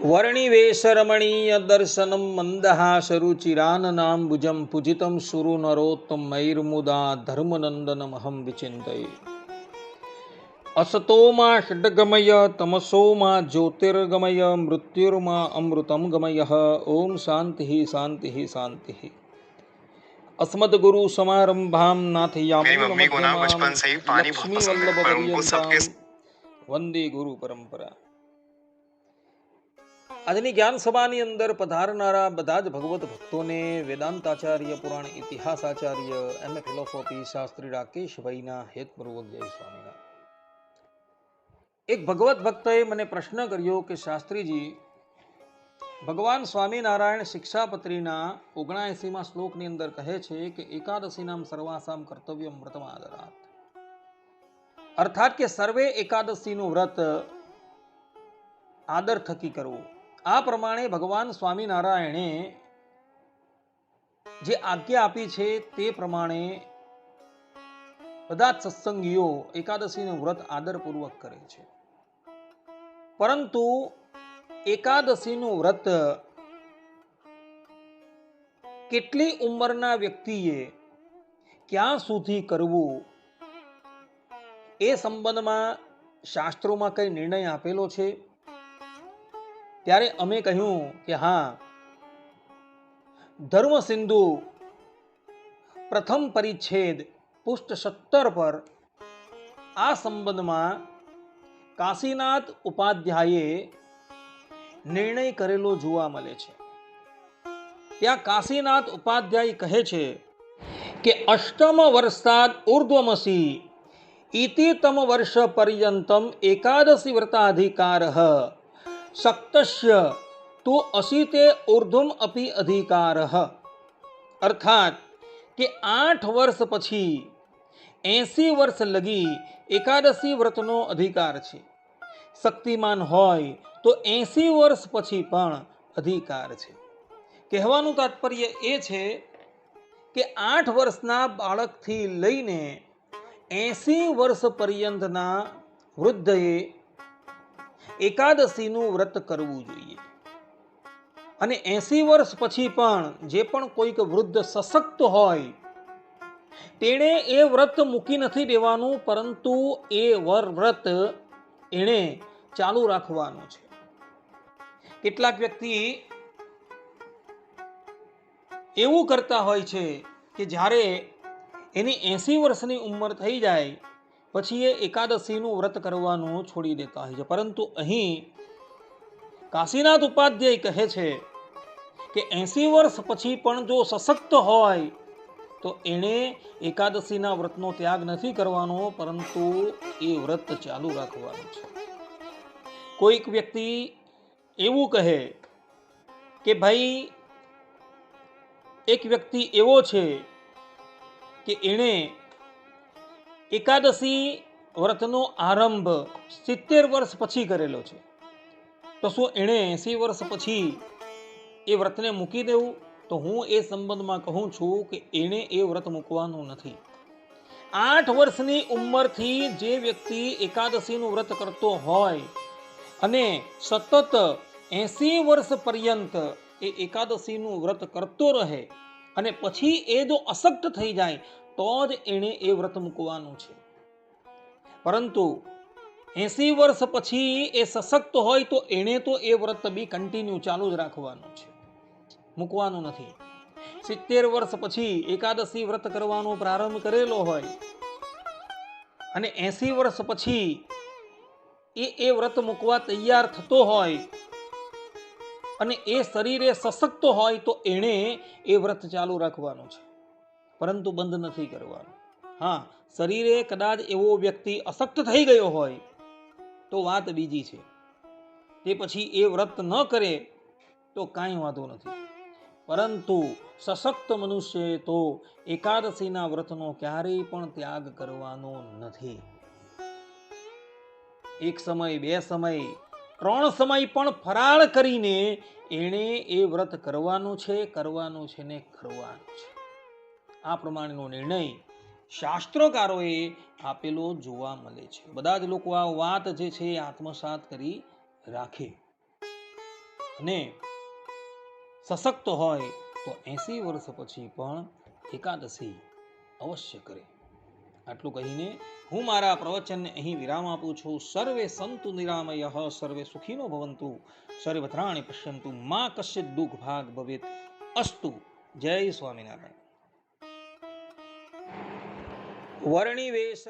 वर्णिवेशरमणीय दर्शनं मन्दहासरुचिराननाम्बुजं पूजितं सुरु नरोत्तमैर्मुदा धर्मनन्दनमहं विचिन्तये। असतो मा षड्गमय तमसो मा ज्योतिर्गमय मृत्युर्मा अमृतं गमयः। ओम शान्तिः शान्तिः शान्तिः। अस्मद्गुरु समारंभां नाथयामुनमध्यमां लक्ष्मीवल्लभपर्यन्तां वंदे गुरु परंपरा। આજની જ્ઞાન સભાની અંદર પધારનારા બધા જ ભગવત ભક્તોને વેદાંતાચાર્ય પુરાણ ઇતિહાસ આચાર્ય એમ એ ફિલોસોફી શાસ્ત્રી રાકેશભાઈના હેતપૂર્વક જય સ્વામિનારાયણ। એક ભગવત ભક્તએ મને પ્રશ્ન કર્યો કે શાસ્ત્રીજી, ભગવાન સ્વામિનારાયણ શિક્ષાપત્રીના 79મા શ્લોકની અંદર કહે છે કે એકાદશીનામ સર્વાસામ કર્તવ્યમ વ્રતમાદરાત, અર્થાત કે સર્વે એકાદશીનું વ્રત આદર થકી કરવું। આ પ્રમાણે ભગવાન સ્વામિનારાયણે જે આજ્ઞા આપી છે તે પ્રમાણે બધા જ સત્સંગીઓ એકાદશીનું વ્રત આદરપૂર્વક કરે છે। પરંતુ એકાદશીનું વ્રત કેટલી ઉંમરના વ્યક્તિએ ક્યાં સુધી કરવું એ સંબંધમાં શાસ્ત્રોમાં કઈ નિર્ણય આપેલો છે? ત્યારે અમે કહ્યું કે હા, ધર્મ સિંધુ પ્રથમ પરિચ્છેદ પુષ્ટ 17 પર આ સંબંધમાં કાશીનાથ ઉપાધ્યાયે નિર્ણય કરેલો જોવા મળે છે। ત્યાં કાશીનાથ ઉપાધ્યાય કહે છે કે અષ્ટમ વર્ષાદ ઉર્ધ્વમસી ઇતિ તમ વર્ષ પર્યંતમ એકાદશી વ્રતાધિકારઃ શક્તસ્ય તો અસીતે ઉર્ધ્વમ અપી અધિકારઃ। અર્થાત કે 8 વર્ષ પછી 80 વર્ષ લગી એકાદશી વ્રતનો અધિકાર છે। શક્તિમાન હોય તો 80 વર્ષ પછી પણ અધિકાર છે। કહેવાનું તાત્પર્ય એ છે કે 8 વર્ષના બાળકથી લઈને 80 વર્ષ પર્યંતના વૃદ્ધએ એકાદશીનું વ્રત કરવું જોઈએ। અને 80 વર્ષ પછી પણ જે પણ કોઈક વૃદ્ધ સશક્ત હોય તેણે એ વ્રત મૂકી નથી દેવાનું, પરંતુ એ વ્રત એણે ચાલુ રાખવાનું છે। કેટલાક વ્યક્તિ એવું કરતા હોય છે કે જ્યારે એની 80 વર્ષની ઉંમર થઈ જાય પછી એ એકાદશીનું વ્રત કરવાનું છોડી દેતા હોય છે। પરંતુ અહીં કાશીનાથ ઉપાધ્યાય કહે છે કે 80 વર્ષ પછી પણ જો સશક્ત હોય તો એણે એકાદશીના વ્રતનો ત્યાગ નથી કરવાનો, પરંતુ એ વ્રત ચાલુ રાખવાનું છે। કોઈક વ્યક્તિ એવું કહે કે ભાઈ, એક વ્યક્તિ એવો છે કે એણે એકાદશી વ્રતનો આરંભ 70 વર્ષ પછી કરેલો છે, તો શું એણે 80 વર્ષ પછી એ વ્રતને મૂકી દેવું? તો હું એ સંબંધમાં કહું છું કે એણે એ વ્રત મૂકવાનું નથી। 8 વર્ષની ઉંમરથી જે વ્યક્તિ એકાદશીનું વ્રત કરતો હોય અને સતત 80 વર્ષ પર્યંત એ એકાદશીનું વ્રત કરતો રહે અને પછી એ જો અશક્ત થઈ જાય તો જ એણે એ વ્રત મૂકવાનું છે। પરંતુ 80 વર્ષ પછી એ સશક્ત હોય તો એણે તો એ વ્રત બી કન્ટિન્યુ ચાલુ જ રાખવાનું છે, મૂકવાનું નથી। 70 વર્ષ પછી એકાદશી વ્રત કરવાનો પ્રારંભ કરેલો હોય અને 80 વર્ષ પછી એ વ્રત મૂકવા તૈયાર થતો હોય અને એ શરીરે સશક્ત હોય તો એણે એ વ્રત ચાલુ રાખવાનું છે, પરંતુ બંધ નથી કરવાનું। હા, શરીરે કદાચ એવો વ્યક્તિ અશક્ત થઈ ગયો હોય તો વાત બીજી છે, તે પછી એ વ્રત ન કરે તો કાંઈ વાંધો નથી, પરંતુ સશક્ત મનુષ્ય તો એકાદશીના વ્રતનો ક્યારેય પણ ત્યાગ કરવાનો નથી। એક સમય, 2 સમય, 3 સમય પણ ફરાળ કરીને એણે એ વ્રત કરવાનું છે ને કરવાનું છે। આ પ્રમાણેનો નિર્ણય શાસ્ત્રકારોએ આપેલો જોવા મળે છે। બધા જ લોકો આ વાત જે છે આત્મસાત કરી રાખે। અને સશક્ત હોય તો 80 વર્ષ પછી પણ એકાદશી અવશ્ય કરે. આટલું કહીને હું મારા પ્રવચનને અહીં વિરામ આપું છું. સર્વે સંતુ નિરામયઃ, સર્વે સુખીનો ભવંતુ, સર્વત્રાણિ પશ્યન્તુ, મા કશ્ચિદ દુઃખ ભાગ ભવેત. અસ્તુ. જય સ્વામિનારાયણ. વર્ણિવેશ